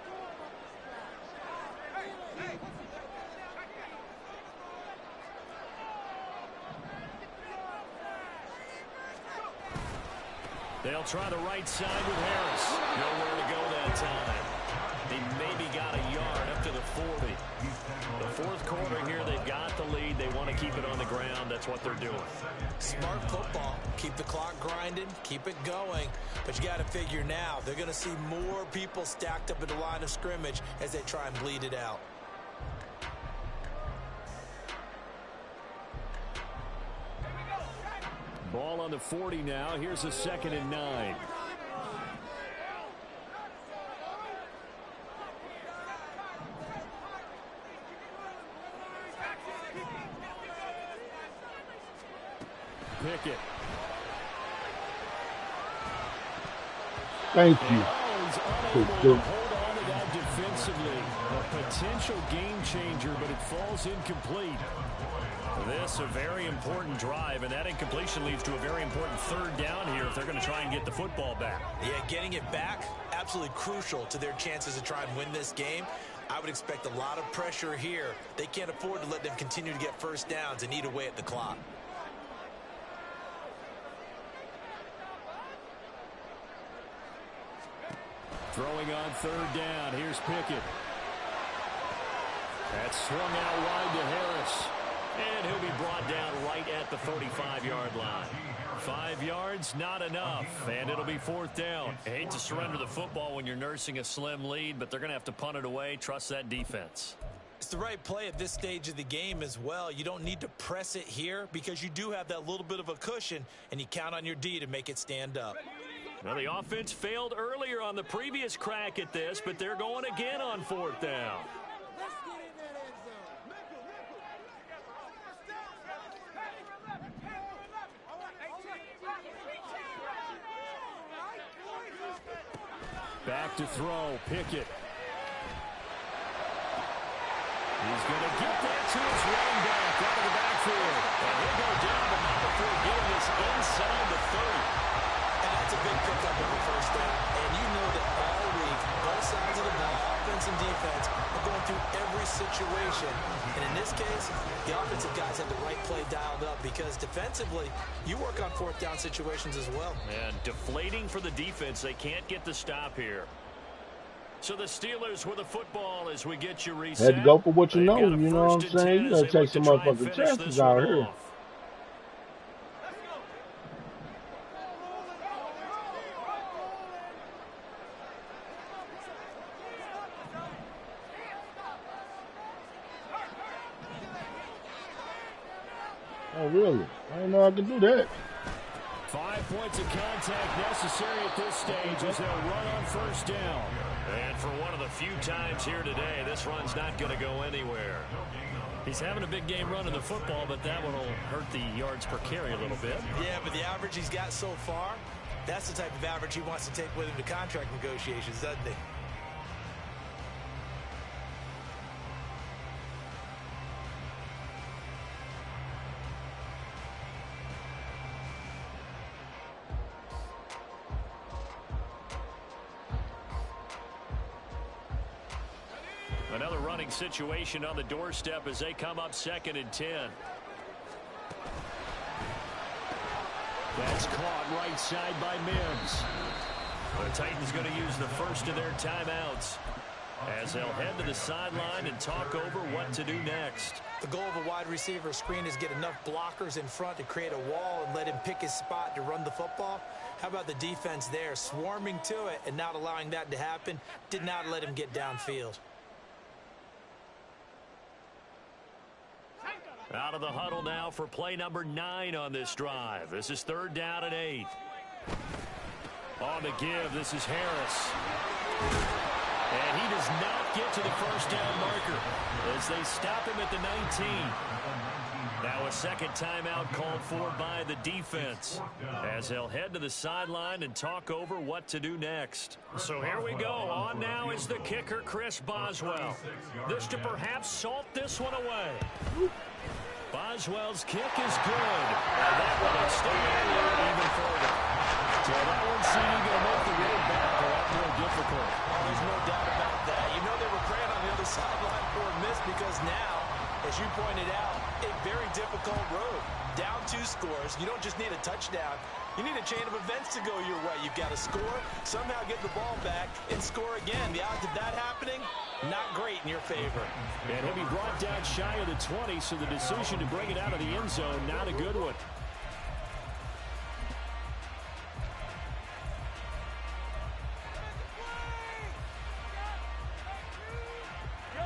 They'll try the right side with Harris. Nowhere to go that time. He maybe got a yard up to the 40. The fourth quarter here, they've got the lead. They want to keep it on the ground. That's what they're doing. Smart football. Keep the clock grinding. Keep it going. But you got to figure now, they're going to see more people stacked up at the line of scrimmage as they try and bleed it out. Ball on the 40 now. Here's a 2nd and 9. Pickett. Thank you. He's unable to hold on to that defensively. A potential game changer, but it falls incomplete. This a very important drive, and that incompletion leads to a very important 3rd down here if they're going to try and get the football back. Yeah, getting it back, absolutely crucial to their chances to try and win this game. I would expect a lot of pressure here. They can't afford to let them continue to get first downs and eat away at the clock. Throwing on 3rd down. Here's Pickett. That's swung out wide to Harris. And he'll be brought down right at the 35-yard line. 5 yards, not enough. And it'll be 4th down. I hate to surrender the football when you're nursing a slim lead, but they're going to have to punt it away. Trust that defense. It's the right play at this stage of the game as well. You don't need to press it here because you do have that little bit of a cushion, and you count on your D to make it stand up. Well, the offense failed earlier on the previous crack at this, but they're going again on 4th down. Back to throw, Pickett. He's going to get that to his running back out of the backfield. And he'll go down, but not before getting this inside the 30. And that's a big pickup of a first down. And you know that all week, both sides of the ball, offense and defense, are going through every situation. And in this case, the offensive guys have the right play dialed up because defensively, you work on 4th down situations as well. And deflating for the defense. They can't get the stop here. So the Steelers with the football as we get you reset. Had to go for what you know. You know what I'm saying? You got to take some motherfucking chances out here. Oh, really? I didn't know I could do that. 5 points of contact necessary at this stage as they'll run on 1st down. And for one of the few times here today, this run's not going to go anywhere. He's having a big game running the football, but that one will hurt the yards per carry a little bit. Yeah, but the average he's got so far, that's the type of average he wants to take with him to contract negotiations, doesn't he? Another running situation on the doorstep as they come up 2nd and 10. That's caught right side by Mims. The Titans going to use the first of their timeouts as they'll head to the sideline and talk over what to do next. The goal of a wide receiver screen is get enough blockers in front to create a wall and let him pick his spot to run the football. How about the defense there, swarming to it and not allowing that to happen? Did not let him get downfield. Out of the huddle now for play number 9 on this drive. This is 3rd down and 8. On the give, this is Harris. And he does not get to the first down marker as they stop him at the 19. Now a second timeout called for by the defense as they'll head to the sideline and talk over what to do next. So here we go. On now is the kicker, Chris Boswell. This to perhaps salt this one away. Boswell's kick is good. And that will extend even further. So that one seeming to make the road back a lot more difficult. There's no doubt about that. You know they were praying on the other sideline for a miss because now, as you pointed out, a very difficult road. Down 2 scores. You don't just need a touchdown. You need a chain of events to go your way. You've got to score, somehow get the ball back, and score again. The odds of that happening, not great in your favor. And he'll be brought down shy of the 20, so the decision to bring it out of the end zone, not a good one.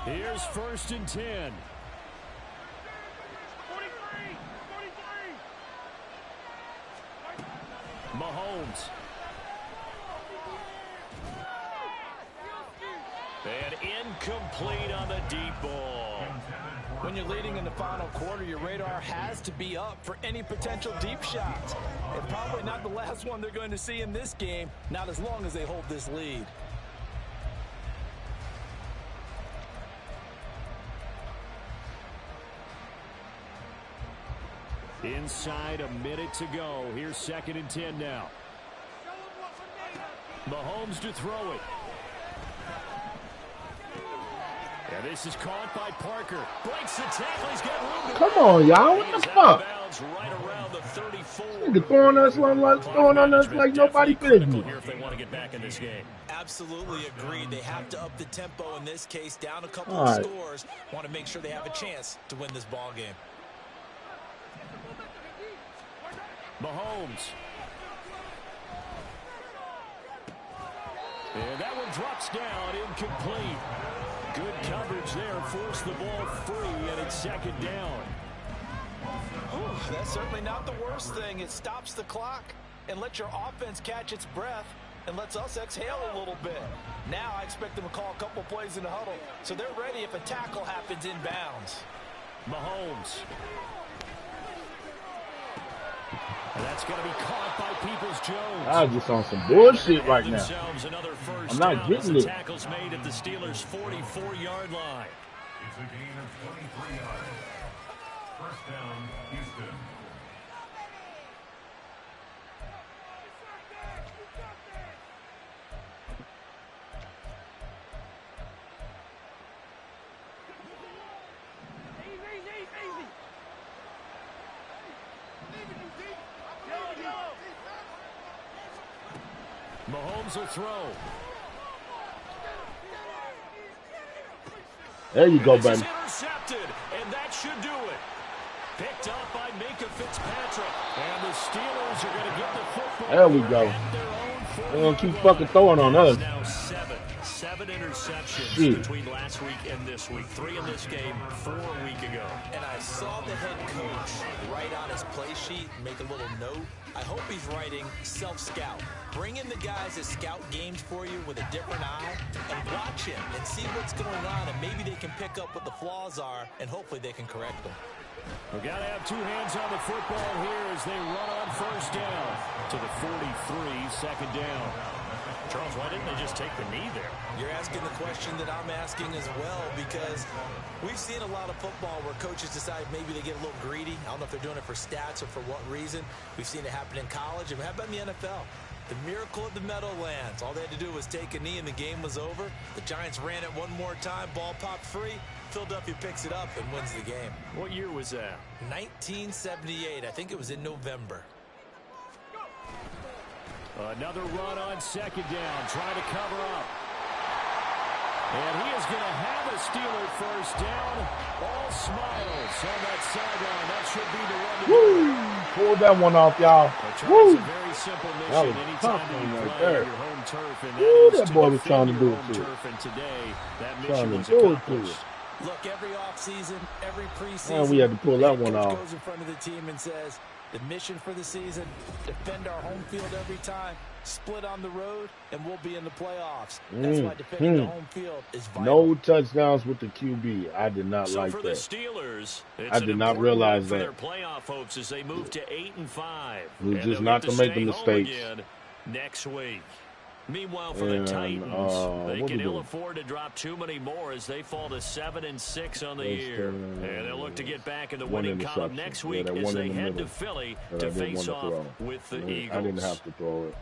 Here's 1st and 10. Mahomes. And incomplete on the deep ball. When you're leading in the final quarter, your radar has to be up for any potential deep shots. And probably not the last one they're going to see in this game, not as long as they hold this lead. Inside a minute to go. Here's 2nd and 10 now. Mahomes to throw it. And this is caught by Parker. Breaks the tackle. He's got room to Come on, y'all. What the fuck? Right around the 34. Nigga throwing on us like nobody business. Here if they want to get back in this game. Absolutely agreed. They have to up the tempo in this case. Down a couple of scores. Want to make sure they have a chance to win this ball game. Mahomes. And that one drops down, incomplete. Good coverage there, forced the ball free, and it's 2nd down. That's certainly not the worst thing. It stops the clock and lets your offense catch its breath and lets us exhale a little bit. Now I expect them to call a couple plays in the huddle, so they're ready if a tackle happens inbounds. Mahomes. And that's going to be caught by Peoples-Jones. I'm just on some bullshit right now. I'm not getting it. Tackles made at the Steelers' 44-yard line. It's a gain of 23 yards. 1st down, Houston. Mahomes will throw. There you go, baby. Intercepted, and that should do it. Picked up by Minka Fitzpatrick, and the Steelers are going to get the football. There we go. They're going to keep fucking throwing on us. Now seven interceptions between last week and this week. 3 in this game, 4 a week ago. And I saw the head coach write on his play sheet, make a little note. I hope he's writing self-scout. Bring in the guys that scout games for you with a different eye and watch him and see what's going on, and maybe they can pick up what the flaws are, and hopefully they can correct them. We've got to have 2 hands on the football here as they run on 1st down to the 43, 2nd down. Charles, why didn't they just take the knee there? You're asking the question that I'm asking as well, because we've seen a lot of football where coaches decide maybe they get a little greedy. I don't know if they're doing it for stats or for what reason. We've seen it happen in college, and how about in the NFL? The miracle of the Meadowlands. All they had to do was take a knee, and the game was over. The Giants ran it one more time. Ball popped free. Philadelphia picks it up and wins the game. What year was that? 1978. I think it was in November. Another run on 2nd down, trying to cover up. And he is going to have a Steeler 1st down. All smiles on that sideline. That should be the one to do. Pull that one off, y'all. Woo! It's a very simple mission. That was Anytime tough that you right play there. on your home turf, and Woo, that, that boy was trying to do it to turf, and today that Trying mission to was do it to accomplished. Look, every offseason, every preseason, And we had to pull that one coach off. goes in front of the team and says, the mission for the season, defend our home field every time, split on the road, and we'll be in the playoffs. That's why defending the home field is vital. No touchdowns with the QB. I did not like for that. the Steelers, I did not realize for that. their playoff hopes as they move to 8-5. We And just they'll not get to make the stay home mistakes. again next week. Meanwhile, for And, the Titans, they what can we ill doing? afford to drop too many more as they fall to 7-6 on the year. And they'll look to get back in the one winning column interception. next Yeah, week that as one they in the head to middle Philly that I to didn't face want to off throw. with the I Eagles. didn't have to throw it.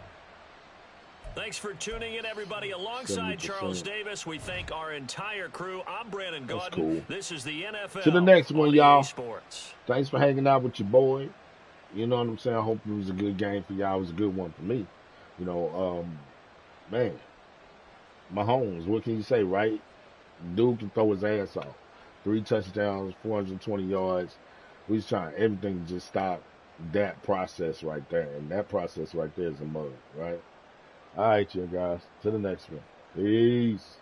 Thanks for tuning in, everybody. Alongside 70%. Charles Davis, we thank our entire crew. I'm Brandon That's Gaudin. cool. This is the NFL. To the next one, on y'all. EA Sports. Thanks for hanging out with your boy. You know what I'm saying? I hope it was a good game for y'all. It was a good one for me. You know, man, Mahomes, what can you say, right? Dude can throw his ass off. 3 touchdowns, 420 yards. We was trying everything to just stop that process right there. And that process right there is a mug, right? All right, you guys. To the next one. Peace.